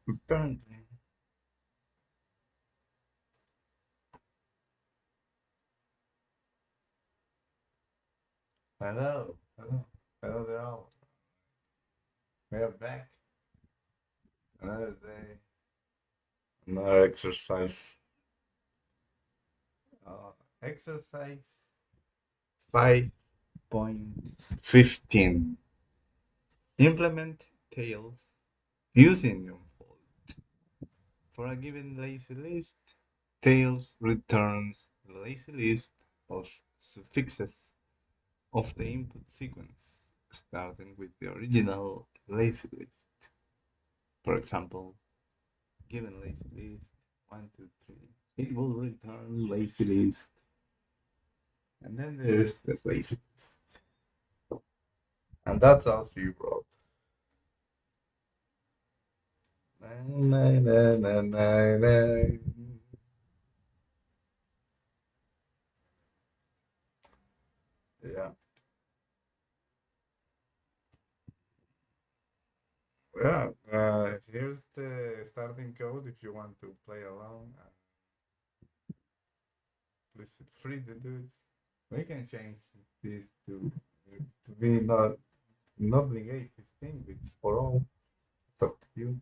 Apparently. Hello, hello, hello there all. We are back. Another day, another exercise. Exercise 5.15. Implement tails using unfold. For a given lazy list, tails returns the lazy list of suffixes of the input sequence, starting with the original lazy list. For example, given lazy list 1, 2, 3, it will return lazy list, and then there's the lazy list, and that's all you wrote. Na, na, na, na, na. Yeah, yeah. Here's the starting code if you want to play along. Please feel free to do it. We can change this to be not negate this thing, it's for all. It's up to you.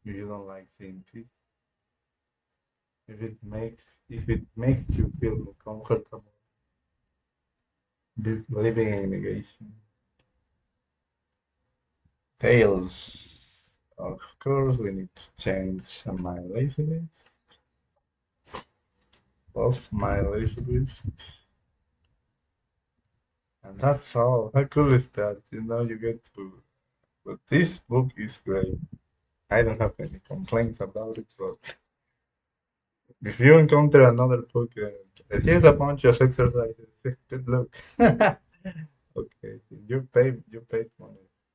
If you don't like seeing this, if it makes you feel comfortable living in negation. Tails. Of course, we need to change my laziness of my laziness. And that's all. How cool is that? You get to. But this book is great. I don't have any complaints about it, but if you encounter another book, here's a bunch of exercises. Good luck. Okay, you paid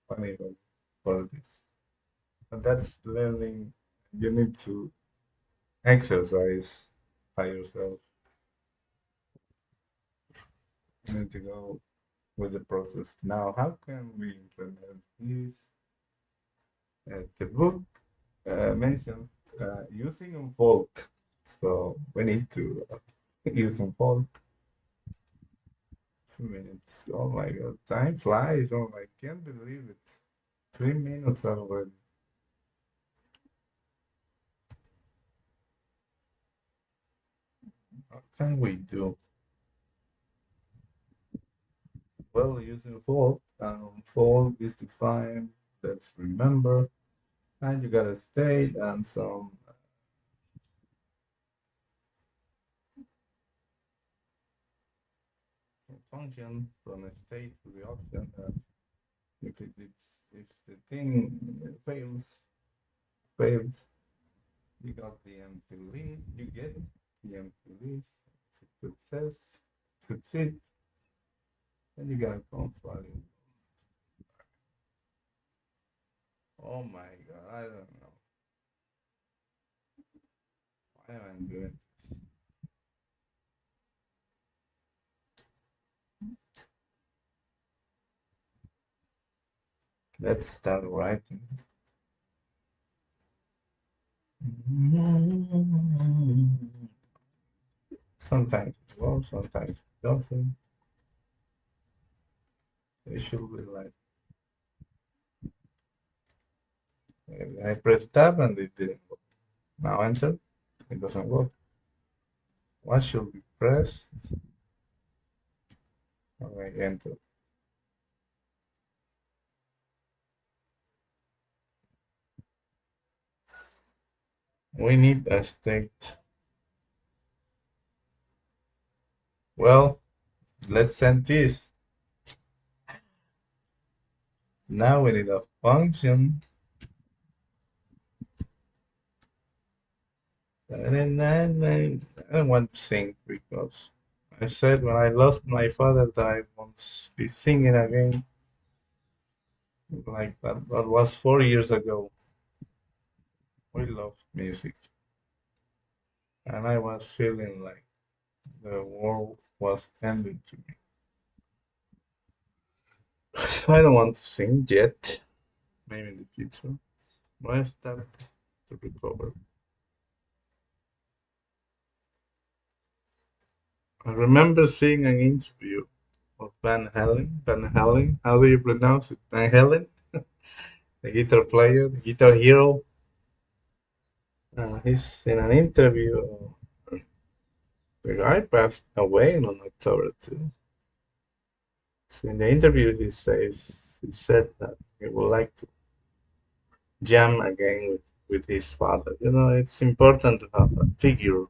money for this. And that's learning. You need to exercise by yourself. You need to go with the process. Now, how can we implement this? The book mentions using unfold. So we need to use unfold. 2 minutes. Oh my God, time flies. Oh, I can't believe it. 3 minutes already. What can we do? Well, using unfold, and unfold is defined. Let's remember. And you got a state and some function from a state to the option. If the thing fails, you got the empty list. You get the empty list. Success, succeed, and you got a conf value. Oh my God, I don't know why I'm doing. Let's start writing. Sometimes it works, sometimes it doesn't. It should be like I press tab and it didn't work. Now enter, it doesn't work. What should be pressed? Okay, enter. We need a state. Well, let's send this. Now we need a function. I don't want to sing because I said when I lost my father that I won't be singing again. Like that was 4 years ago. We loved music, and I was feeling like the world was ending to me. So I don't want to sing yet. Maybe in the future. Let's start. to recover. I remember seeing an interview of Van Halen. Van Halen, how do you pronounce it? Van Halen, the guitar player, the guitar hero. He's in an interview. The guy passed away on October 2. So in the interview, he said that he would like to jam again with his father. You know, it's important to have a figure,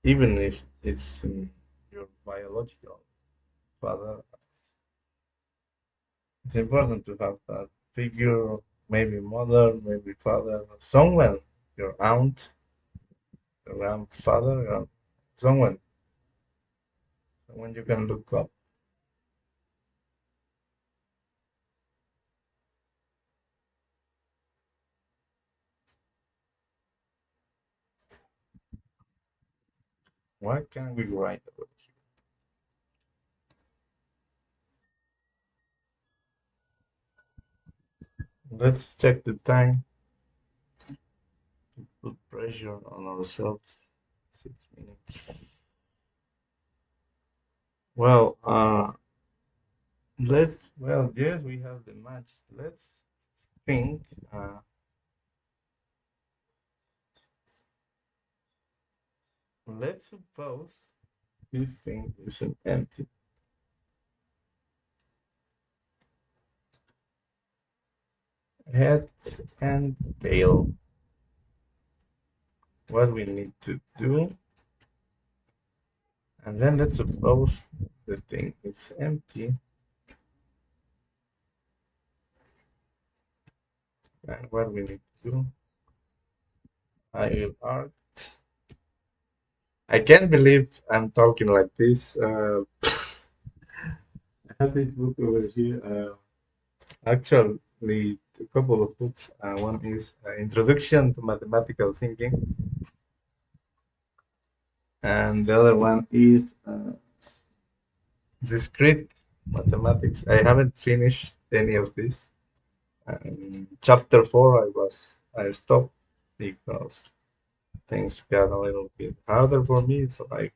even if it's your biological father. It's important to have that figure, maybe mother, maybe father, someone, your aunt, your grandfather, someone, someone you can look up. What can we write about? Let's check the time. Put pressure on ourselves. 6 minutes. Well, yes, we have the match. Let's think. Let's suppose this thing is an empty head and tail. What we need to do, and then let's suppose the thing is empty, and what we need to do, I will arc. I can't believe I'm talking like this. I have this book over here. Actually, a couple of books. One is Introduction to Mathematical Thinking, and the other one is Discrete Mathematics. I haven't finished any of this. Chapter 4, I stopped because things got a little bit harder for me, so I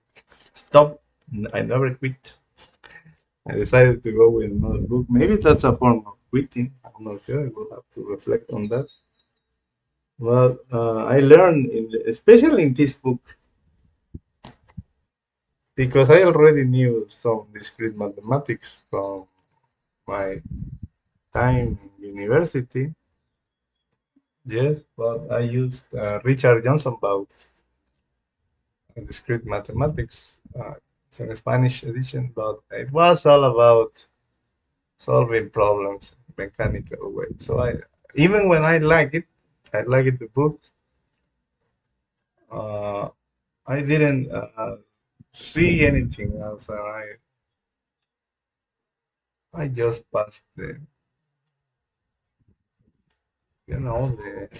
stopped. I never quit. I decided to go with another book. Maybe that's a form of quitting. I'm not sure. I will have to reflect on that. Well, I learned, especially in this book, because I already knew some discrete mathematics from my time in university. Yes, but I used Richard Johnson Bow's discrete mathematics. It's a Spanish edition, but it was all about solving problems in mechanical way. So even when I like it the book. Uh, I didn't see anything else, and I just passed the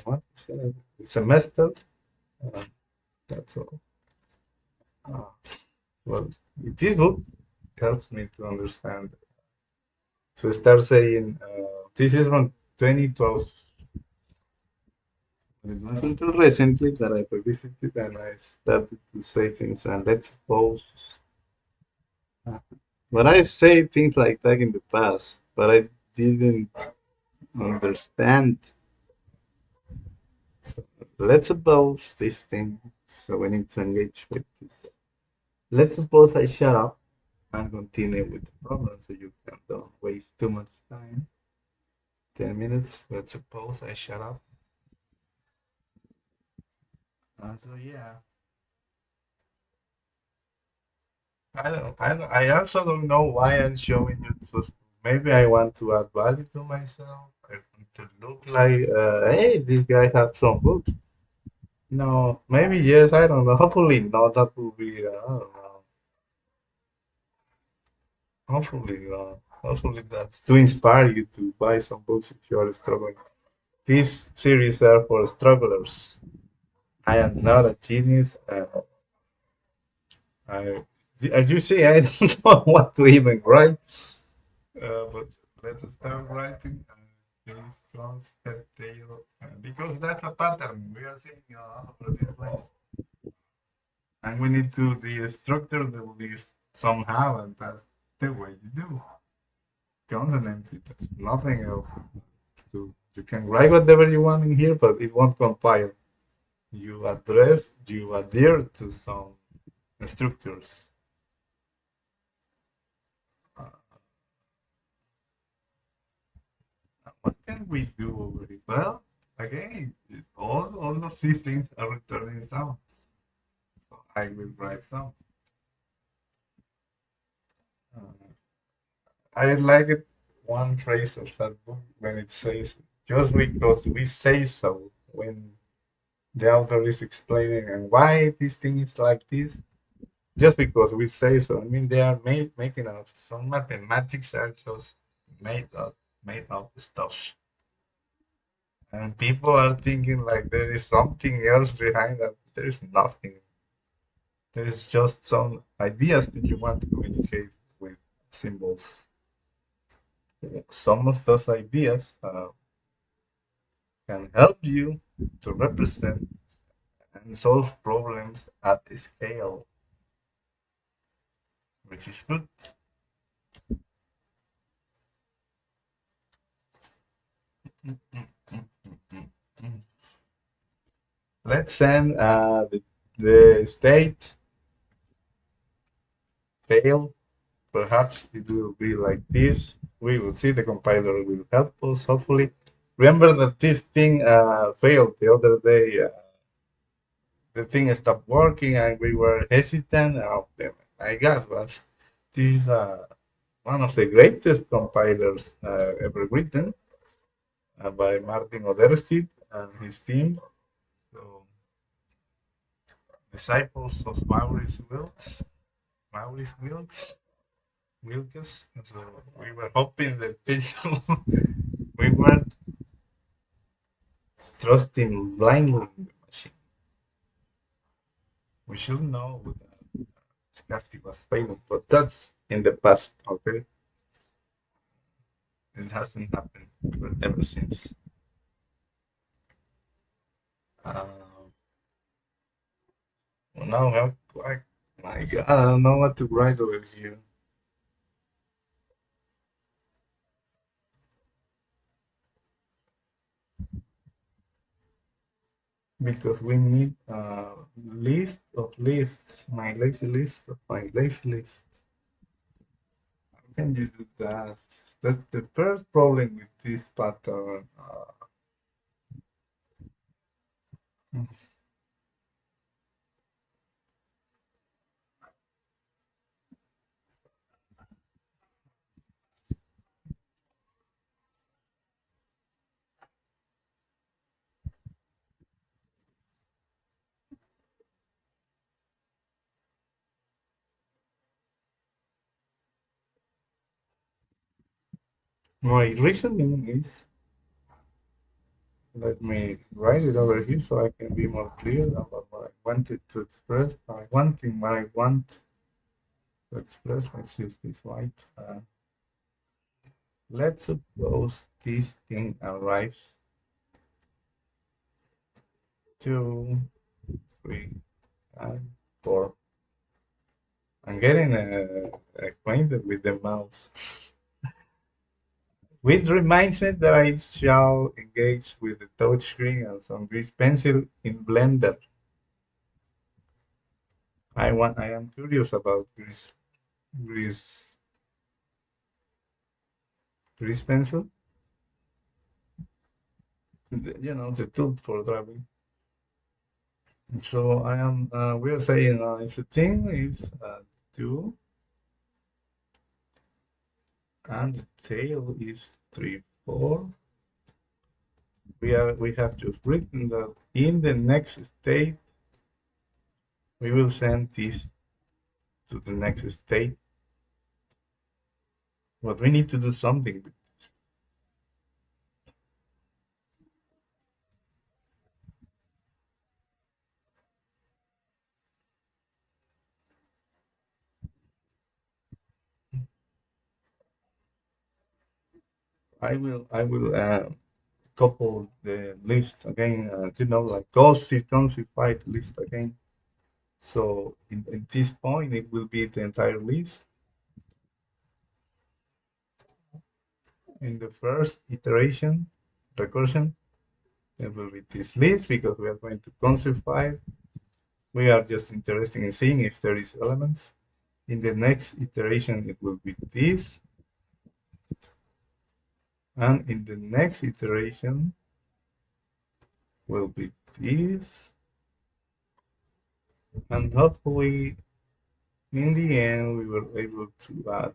what the semester. Uh, that's all. Uh, well, this book helps me to understand, to start saying, this is from 2012. It was until recently that I revisited and I started to say things, and let's suppose. Uh, but I say things like that in the past, but I didn't understand. So let's suppose this thing. So we need to engage with it. Let's suppose I shut up and continue with the problem so you can don't waste too much time. 10 minutes. Let's suppose I shut up. So yeah, I also don't know why I'm showing you this. Maybe I want to add value to myself. I want to look like, hey, this guy has some books. No, maybe yes. I don't know. Hopefully, no. That will be. I don't know. Hopefully that's to inspire you to buy some books if you are struggling. These series are for strugglers. I am not a genius. I, as you see, I don't know what to even write. But let's start writing. front, head, tail, because that's a pattern we are seeing all over this place. And we need to destructure the list somehow, and that's the way you do. Consonants, there's nothing else to. You can write whatever you want in here, but it won't compile. You adhere to some structures. Uh, what can we do over it? Well, again, all of these things are returning sound. So I will write some. Uh, I like it one phrase of that book when it says, just because we say so, when the author is explaining and why this thing is like this, just because we say so. I mean, they are making up some mathematics are just made up stuff. And people are thinking like there is something else behind that. There is nothing. There is just some ideas that you want to communicate with symbols. Some of those ideas can help you to represent and solve problems at a scale, which is good. Let's send the state fail. Perhaps it will be like this. We will see the compiler will help us, hopefully. Remember that this thing failed the other day. The thing stopped working and we were hesitant. Oh, my God, but this is one of the greatest compilers ever written by Martin Oderstedt and his team. So, disciples of Maurice Wilkes. So we were hoping that people, we were trusting blindly in the machine. We should know that Scasti was failing, but that's in the past, okay? It hasn't happened ever since. Um, now my God, I don't know what to write over here because we need a list of lists, my lazy list of my lazy list. How can you do that? That's the first problem with this pattern. My reasoning is, let me write it over here so I can be more clear about what I wanted to express. One thing what I want to express, let's use this white. Let's suppose this thing arrives 2, 3, and 4. I'm getting acquainted with the mouse. Which reminds me that I shall engage with the touchscreen and some grease pencil in Blender. I am curious about grease, grease pencil. You know, the tool for drawing. So we are saying if the thing is 2 and the tail is 3, 4, we have just written that in the next state we will send this to the next state, but we need to do something with this. I will couple the list again, like consified list again. So in this point, it will be the entire list. In the first iteration, recursion, it will be this list because we are going to consify. We are just interested in seeing if there is elements. In the next iteration, it will be this. And in the next iteration will be this. And hopefully, in the end, we were able to add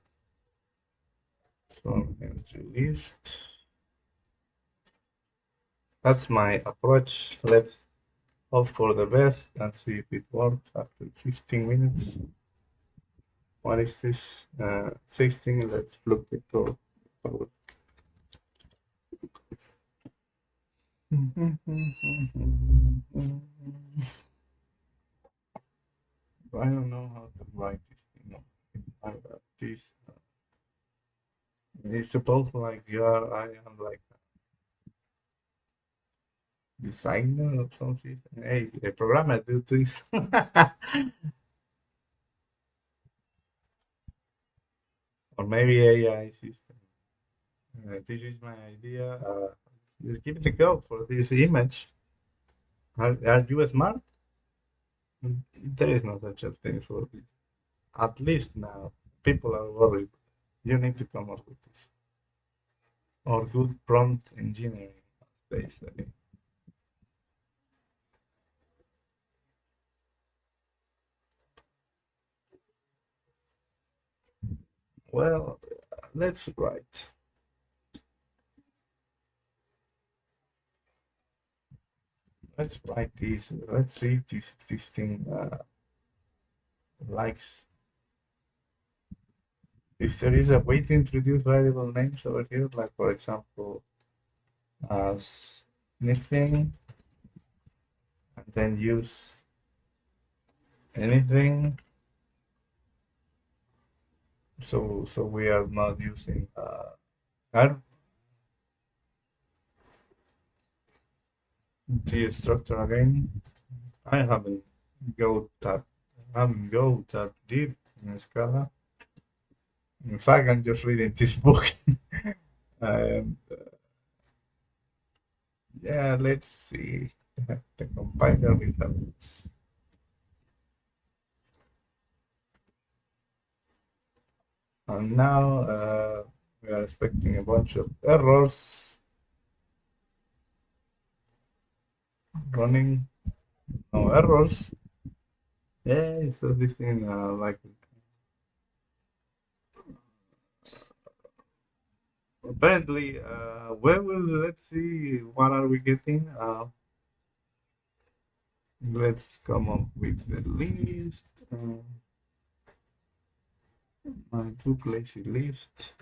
some empty list. That's my approach. Let's hope for the best and see if it works after 15 minutes. What is this? 16. Let's look the code. I don't know how to write this thing. Like this. It's supposed to like I am like a designer or something. Hey, a programmer do this. Or maybe AI system. This is my idea. Just give it a go for this image. Are you smart? There is no such a thing for this. At least now, people are worried. You need to come up with this. Or good prompt engineering, as they say. Well, let's write. Let's write this. Let's see if this thing likes. If there is a way to introduce variable names over here, like for example, as anything, and then use anything. So we are not using our the structure again. I go that haven't go that deep in Scala. In fact, I'm just reading this book. And yeah, let's see. The compiler will have this. And now we are expecting a bunch of errors running. No errors. Yeah, so this thing like apparently let's see what are we getting. Let's come up with the list. My book lazy list.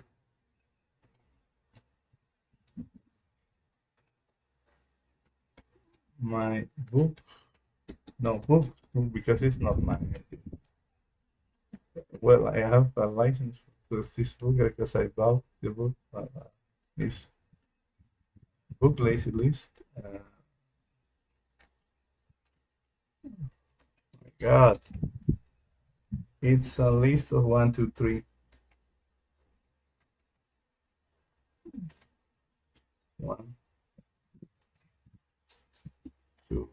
My book. No book because it's not mine. Well, I have a license to this book because I bought the book. This book lazy list. My God, it's a list of one, two, three. One, two.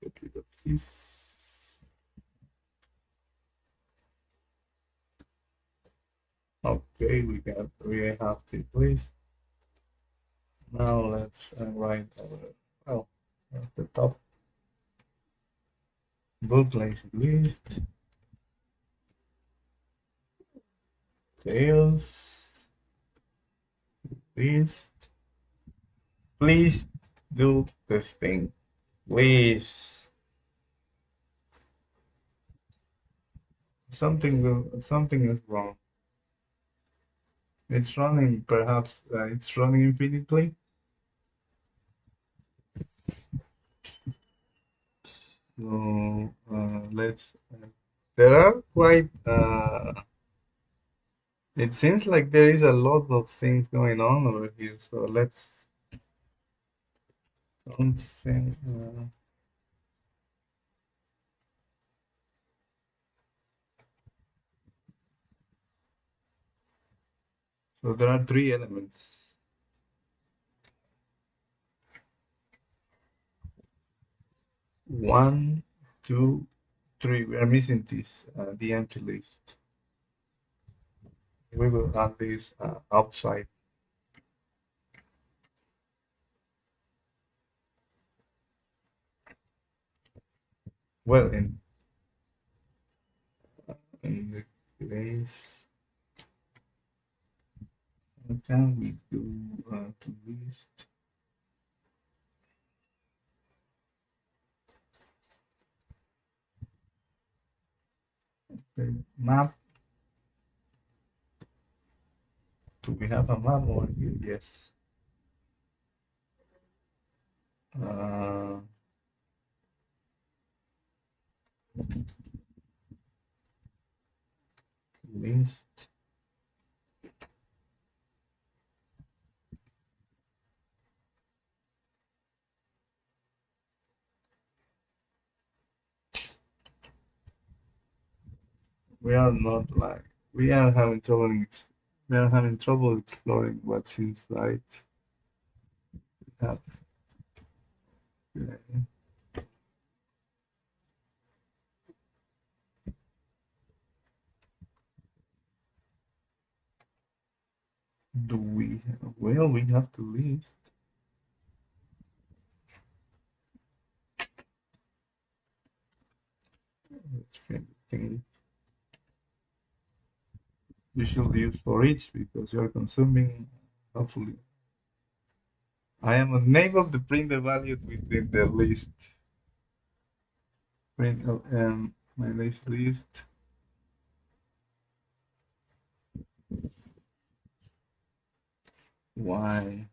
Get rid of this. Okay, we have the list. Now let's write our well at the top book lazy list. Tails list. Please do the thing. Please. Something is wrong. It's running, perhaps it's running infinitely. So let's. There are quite It seems like there is a lot of things going on over here, so let's don't say, so there are three elements. One, two, three. We are missing this, the empty list. We will add this outside. Well, in the case, what can we do to list the map? Do we have a map over here? Yes. Uh, list. We are not like we are having trouble. We are having trouble exploring what's inside. Have, uh, do we? Well, we have to list. Let's print the thing. You should use for each because you are consuming. Hopefully, I am unable to print the values within the list. Print my list. Why?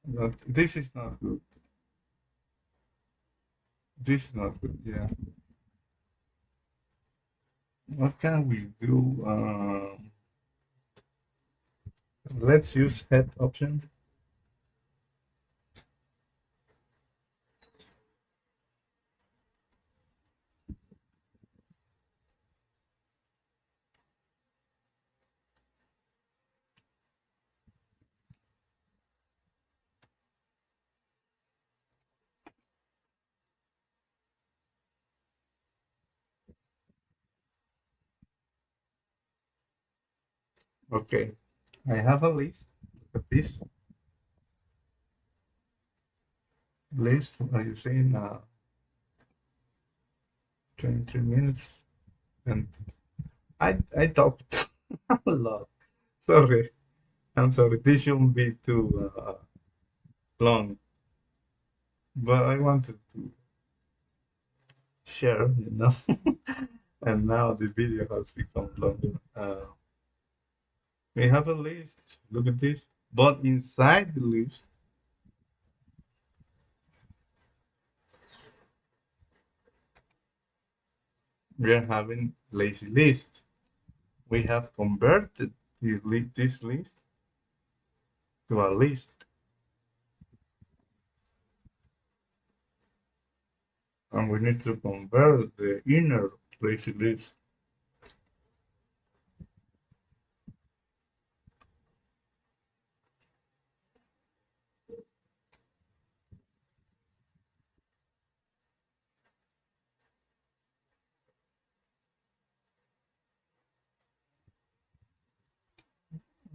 Not, this is not good. This is not good. Yeah. What can we do? Let's use head option. Okay, I have a list. Look at this list. Are you saying 23 minutes? And I talked a lot. Sorry, I'm sorry. This shouldn't be too long, but I wanted to share, you know. And now the video has become longer. We have a list. Look at this. But inside the list, we are having lazy list. We have converted this list to a list, and we need to convert the inner lazy list.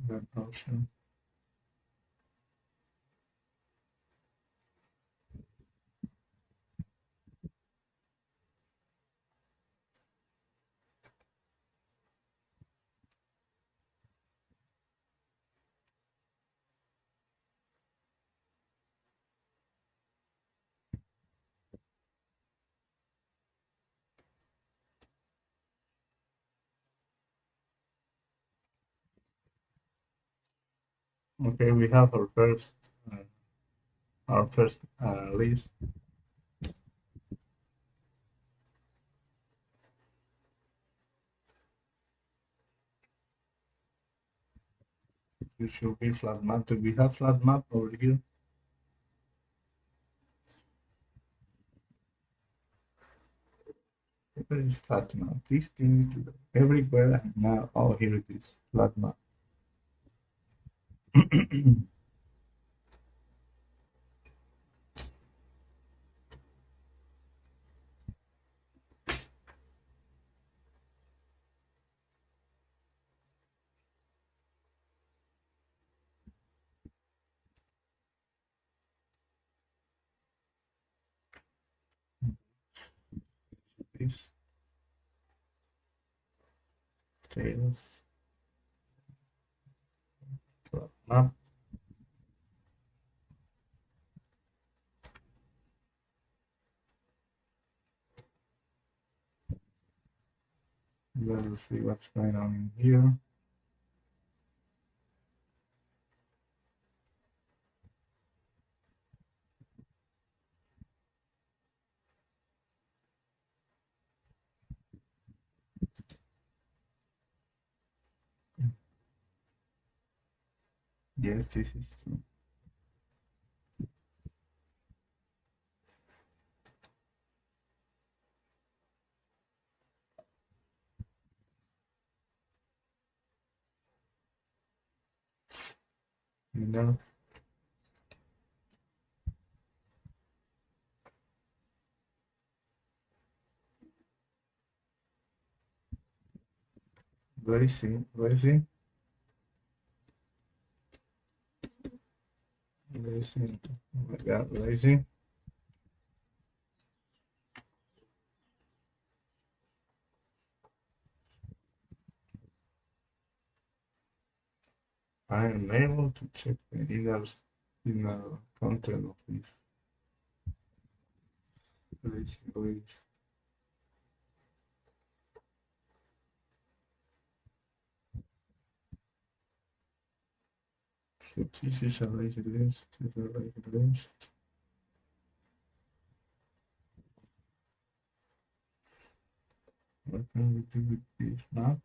That option. Okay, we have uh, our first list. It should be flat map. Do we have flat map over here? Where is flat map? This thing is everywhere now. Oh, here it is. Flat map. This tails flat map. Let's see what's going on in here. Yes, this is true. You know, lazy, lazy, lazy. Oh my God, lazy. I am able to check the inner content of this lazy list. So this is a lazy list. This is a lazy list. What can we do with this map?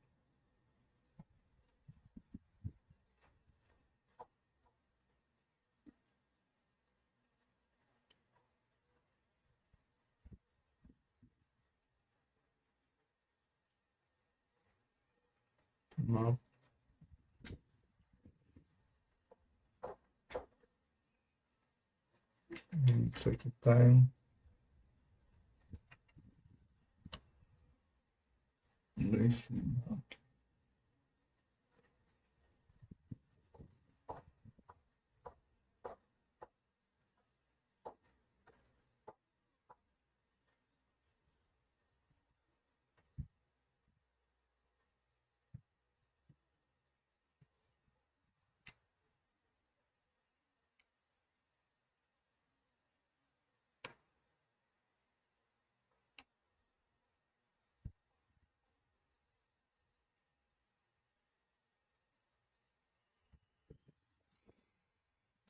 Map. Check the time. Lazy map.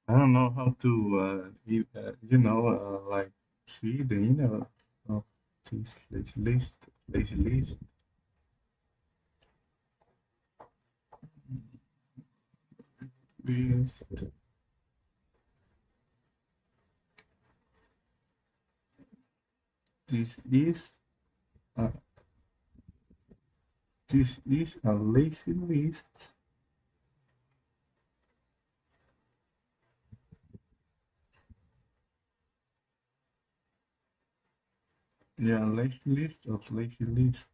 I don't know how to, like see the inner of this lazy list. Lazy list. List. This is a this is a lazy list. Yeah, lazy list of lazy list.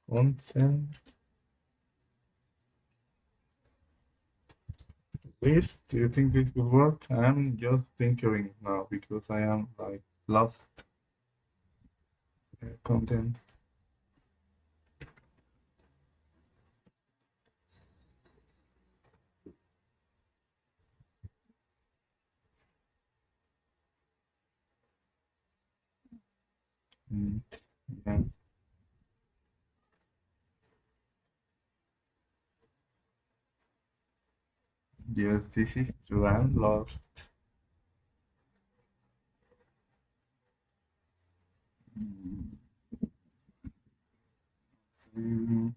Content list. Do you think this will work? I'm just tinkering now because I am like lost content. Mm, yeah. Yes, this is true. I'm lost. Mm,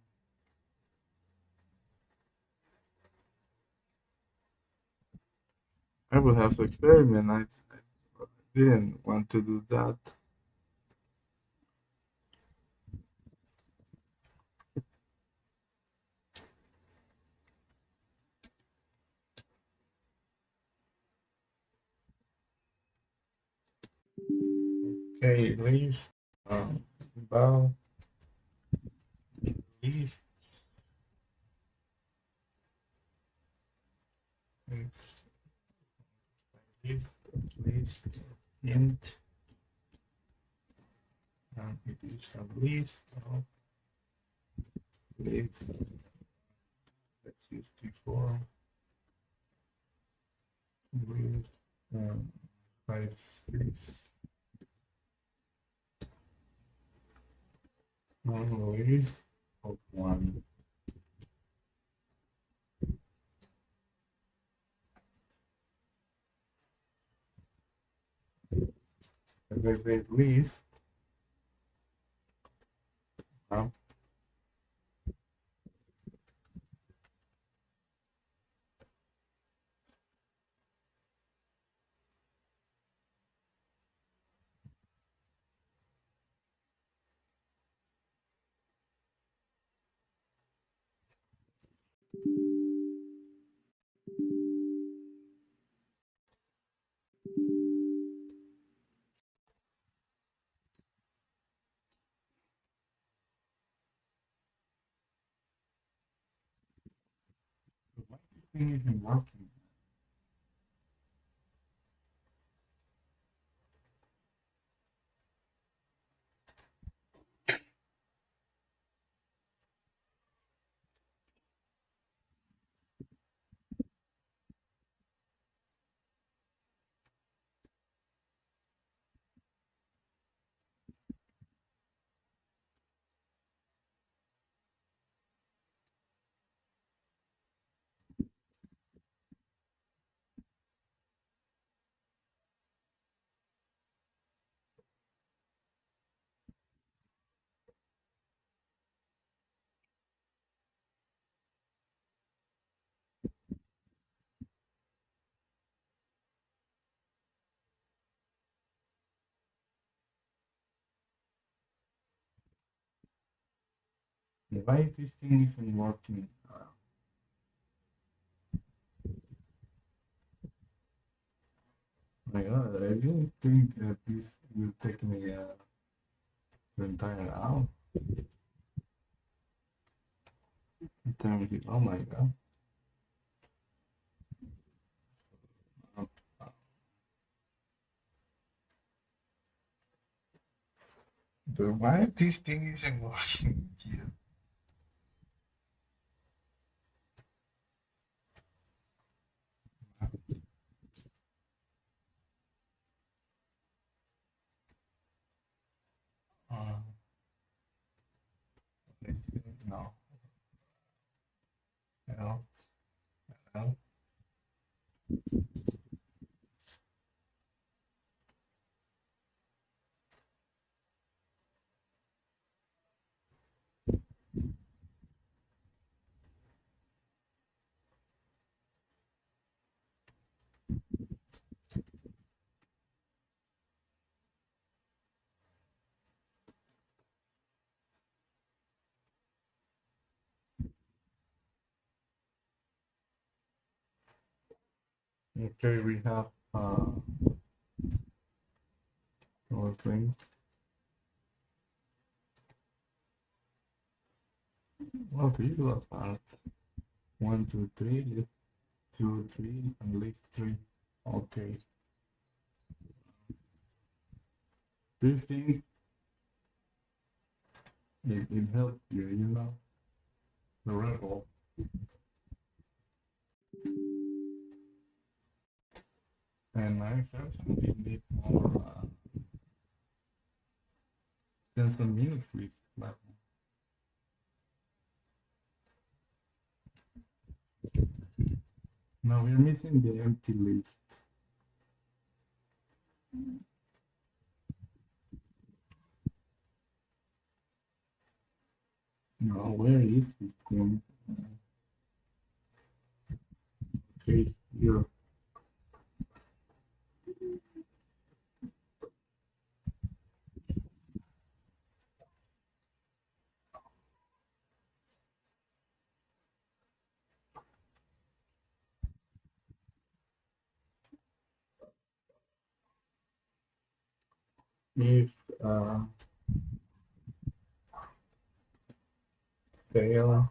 I will have to experiment. I didn't want to do that. Okay, leave. Bow, leave, leave, list, int, and it is a list of lists. Let's use T4 with um, 5, 6, one list of one. The list now. Why this thing isn't working? Why this thing isn't working? My God, I didn't think that this will take me the entire hour. Oh my God. Uh, But why this thing isn't working here? Uh, no. L, L. Okay, we have our thing. Well, people are part. 1, 2, 3, list 2, 3, and list 3. Okay. This thing, it helps you, you know, the rebel. And I certainly need more than some minutes with that. Now we're missing the empty list. Now, where is this thing? Okay, here. If uh, fail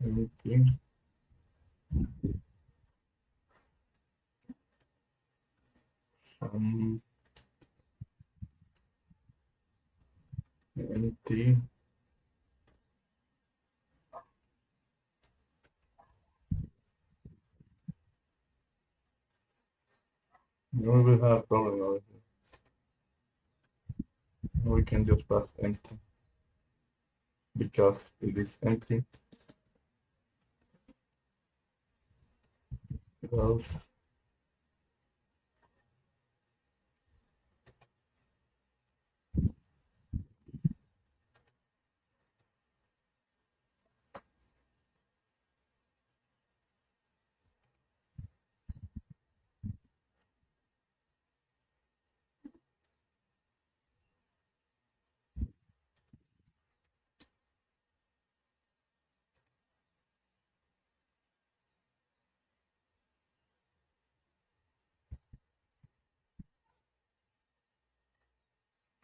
anything, um, anything, we will have problem over here. We can just pass empty because it is empty. Well,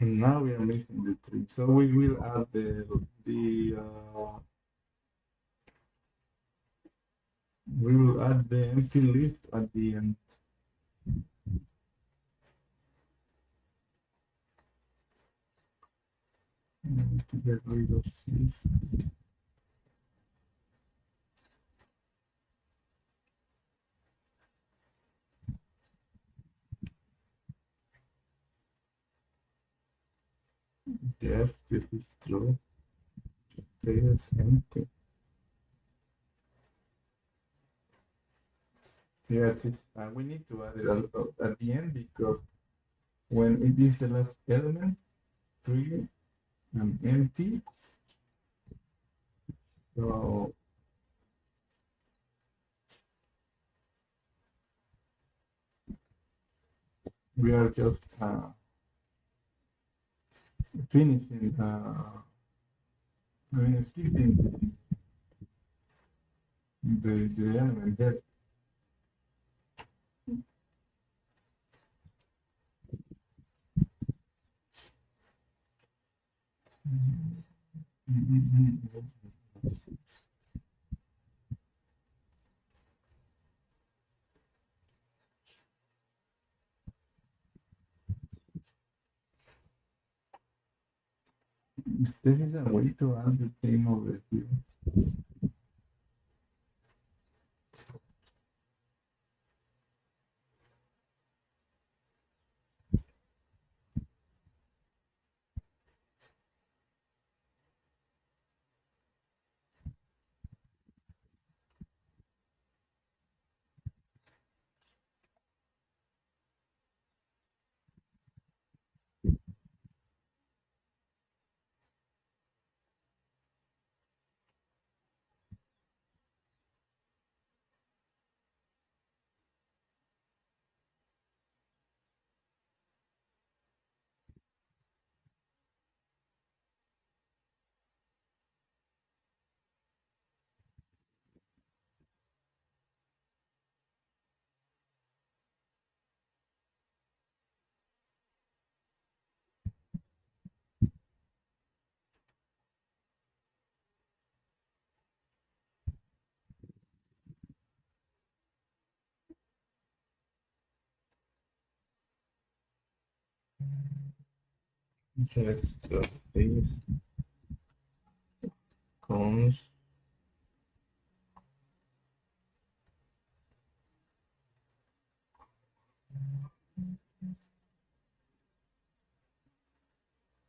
now we are missing the tree, so we will add the we will add the empty list at the end. To get rid of this. Yes, this is true. Stays empty. Yes, we need to add it at the end because when it is the last element, tree and empty, so we are just finishing, skipping the element that there is a way to add the thing over here. Let's this cons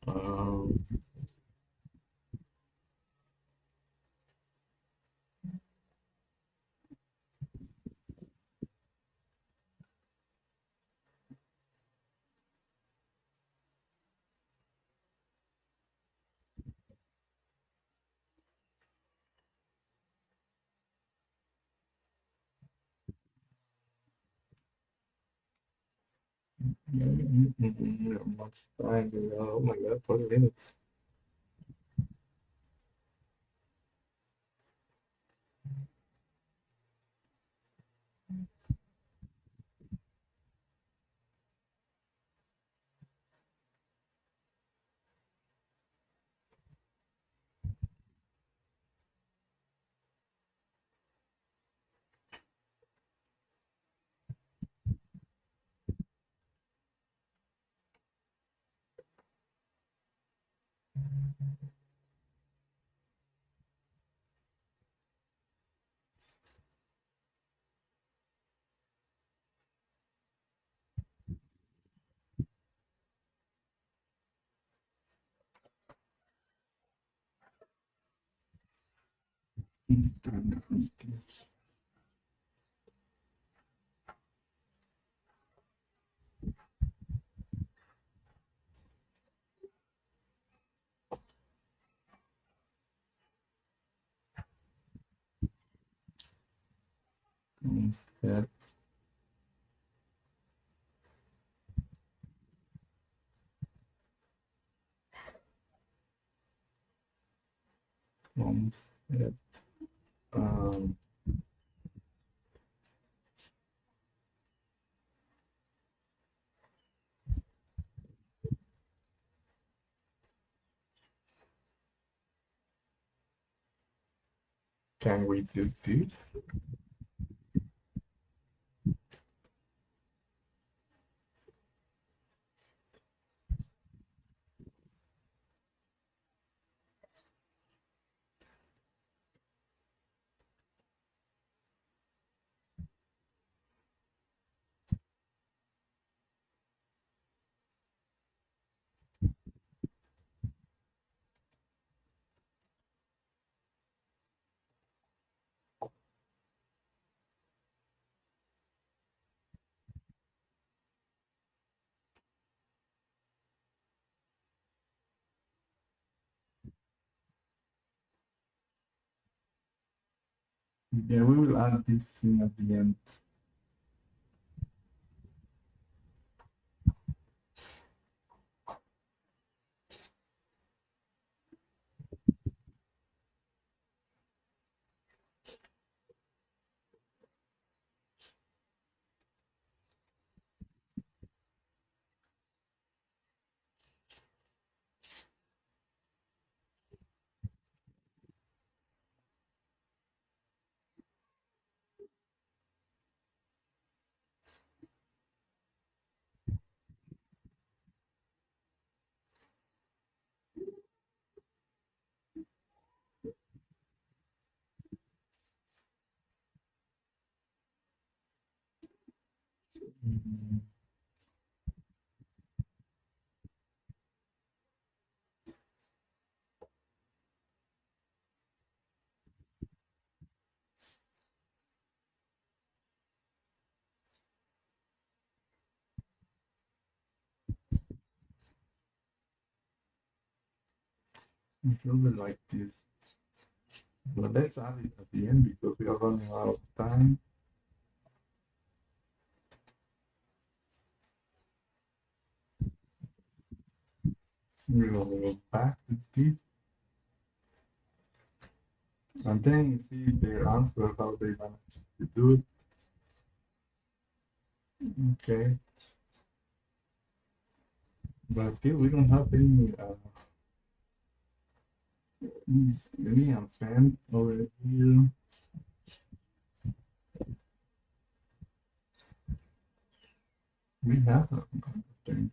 um, Much time. Oh my God, 40 minutes. Concept, concept. Um, can we do this? Yeah, we will add this thing at the end. Mm, I really like this. But let's add it at the end because we are running out of time. We will go back to this and then see their answer, how they managed to do it. Okay, but still we don't have any append over here. We have a append.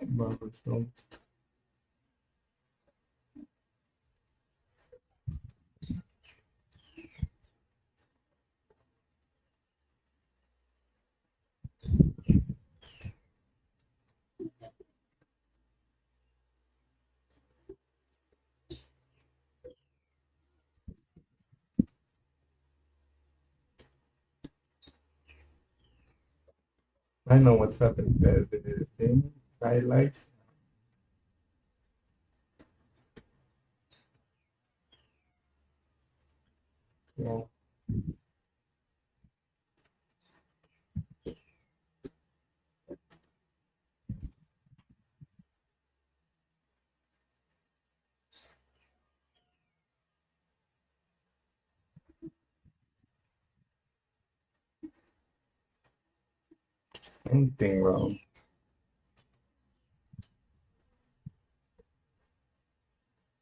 But so I know what's happening. The thing highlight. Well, something wrong.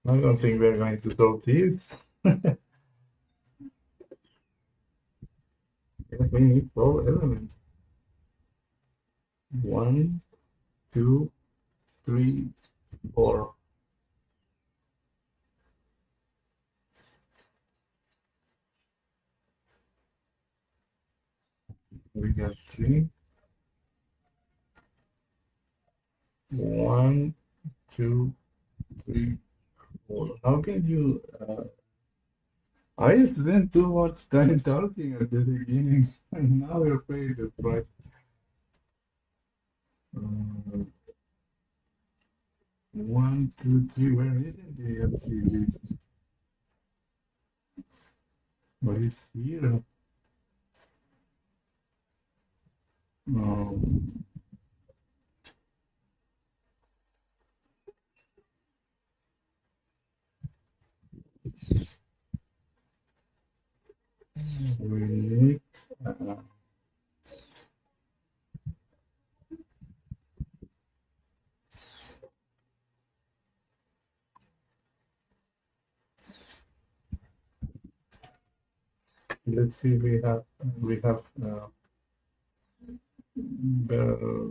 I don't think we're going to solve this. Yes, we need four elements. One, two, three, four. We got three. One, two, three, four. How can you? I spent too much time talking at the beginning, and now you're afraid of right. Uh, one, two, three. Where is it? The empty list. What is here? Um, wait. Uh, let's see. We have better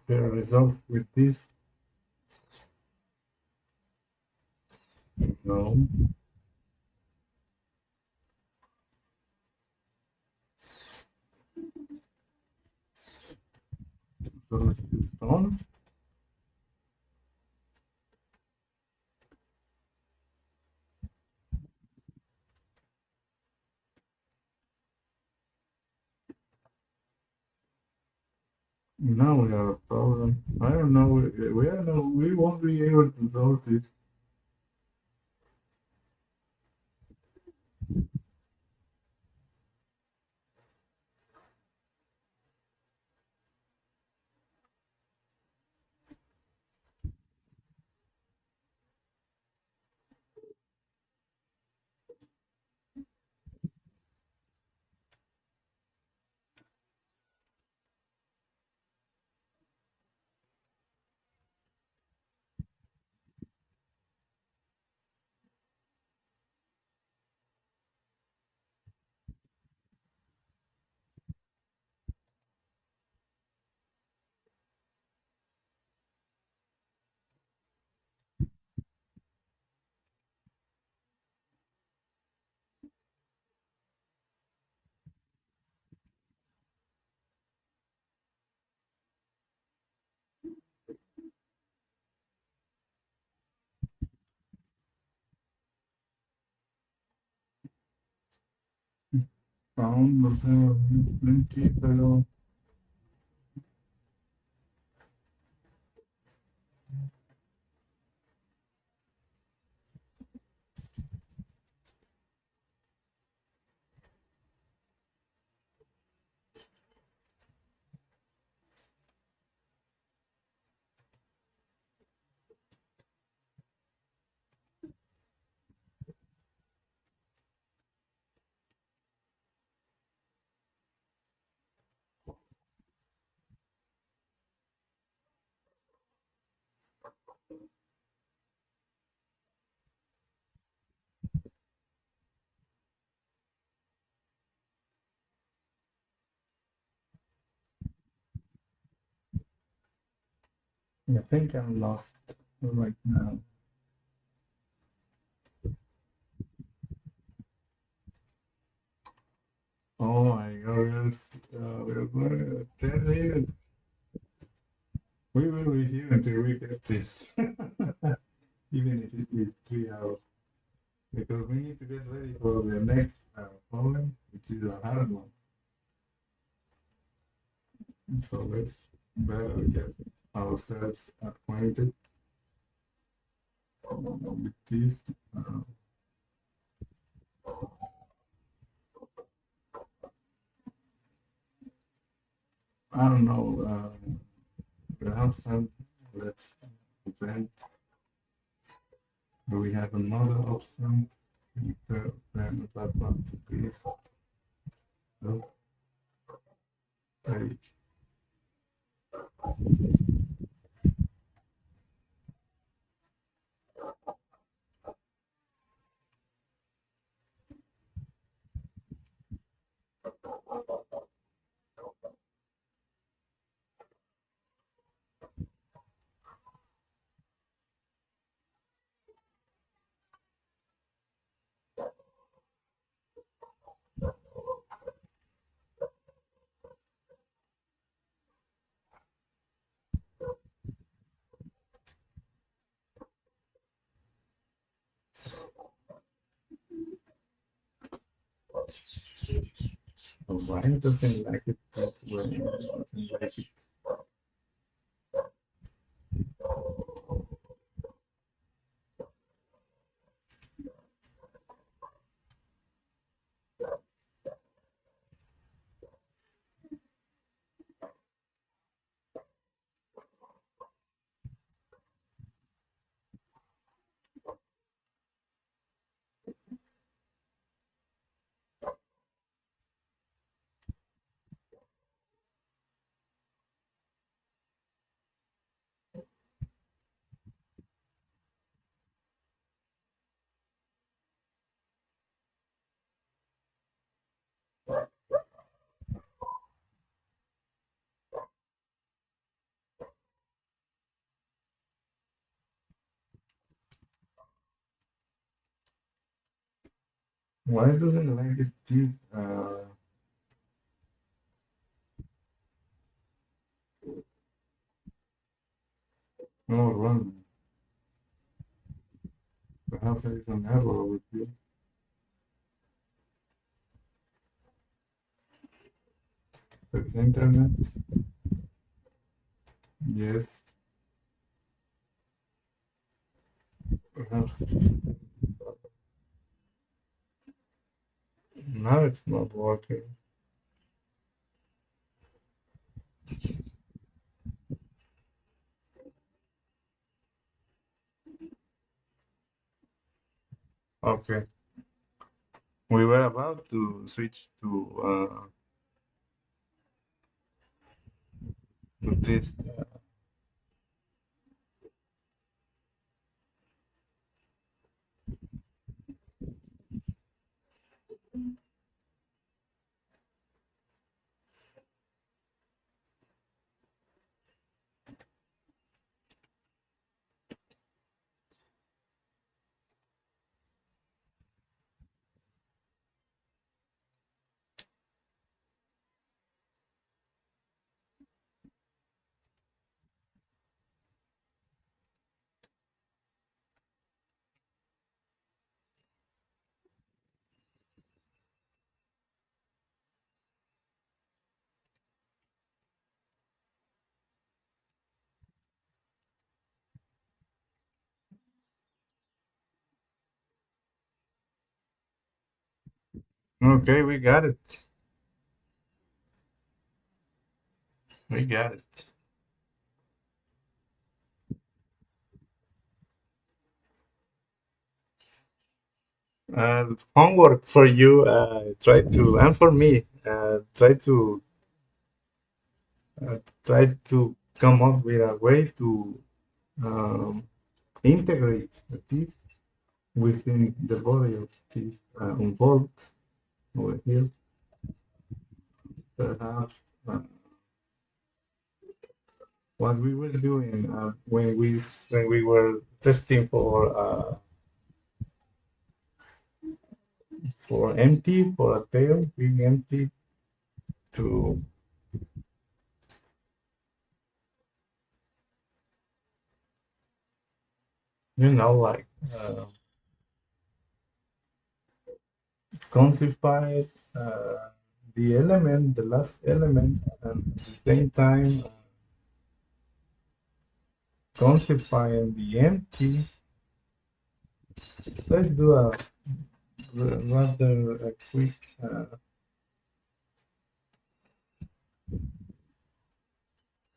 better results with this. No. So let's do stone. Now we have a problem. I don't know. We don't know. We won't be able to solve this. Found the plenty. So I think I'm lost right now. Oh my God! We're going to 10 years. We will be here until we get this, even if it is 3 hours, because we need to get ready for the next problem, which is a hard one. So let's better get ourselves acquainted. with this. Uh, I don't know. We have some. Let's prevent. Do we have another option? Prevent that one to be. So, take. Oh, why doesn't like it that way? Doesn't like it. Why doesn't like it this no run? Perhaps there is an error with you. It's internet. Yes. Perhaps now it's not working. Okay. We were about to switch to this. Okay, we got it. We got it. Homework for you. Try to, and for me, uh, try to come up with a way to um, integrate this within the body of this involved over here. Perhaps what we were doing when we were testing for empty for a tail being empty to like uh, quantify the element, the last element, and at the same time quantifying the empty Let's do a rather a quick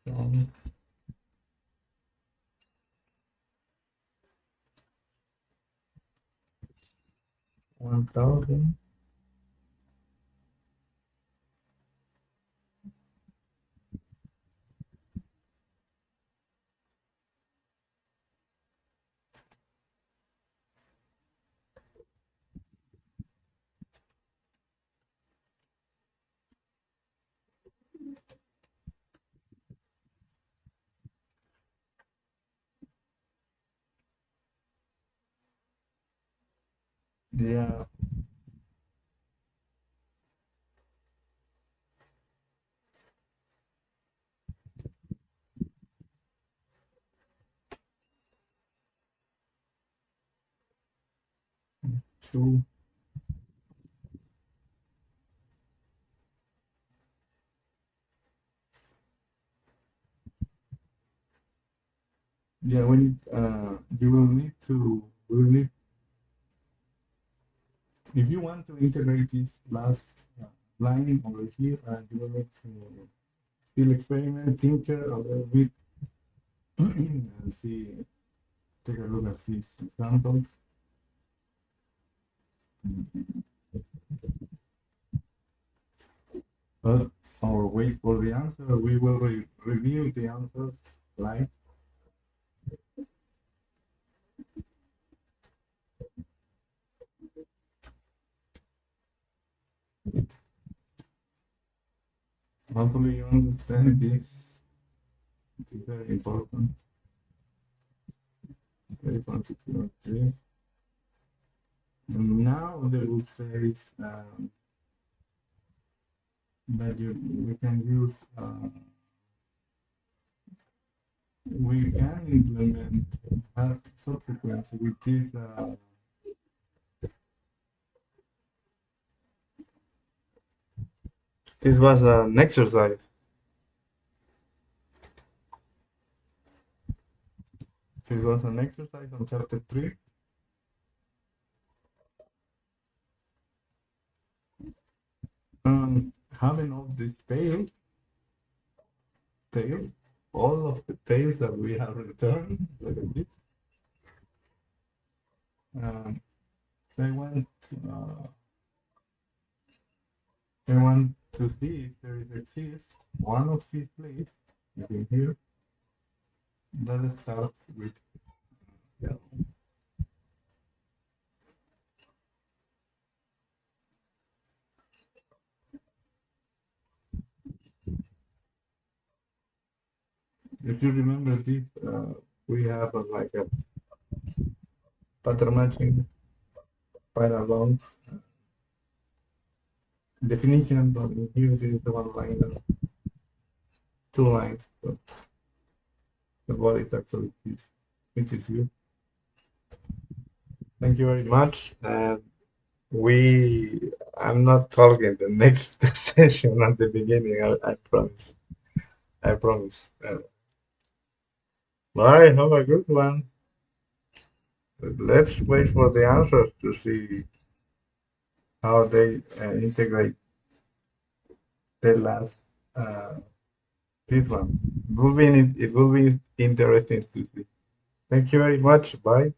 song. 1000. Yeah, true. Yeah, when you will need to, will need, if you want to integrate this last line over here, you will need to still experiment, tinker a little bit, and see, take a look at these examples. But or wait for the answer. We will review the answers live. Hopefully you understand this. It is very important. Very important. Okay. And now the rule says that we can use we can implement as subsequence with this this was an exercise. This was an exercise on chapter 3. Having all these tails, all of the tails that we have returned, look at this. Um, they want uh, they want to see if there is exists one of these places in here that starts with yellow. If you remember this, we have like a pattern matching parallel definition, but in here there is the one line and two lines. So the body is actually this, which is you. Thank you very much. We I'm not talking the next session at the beginning. I promise. I promise. Bye. Have a good one. Let's wait for the answers to see how they integrate the last uh, this one. It will be interesting to see. Thank you very much. Bye.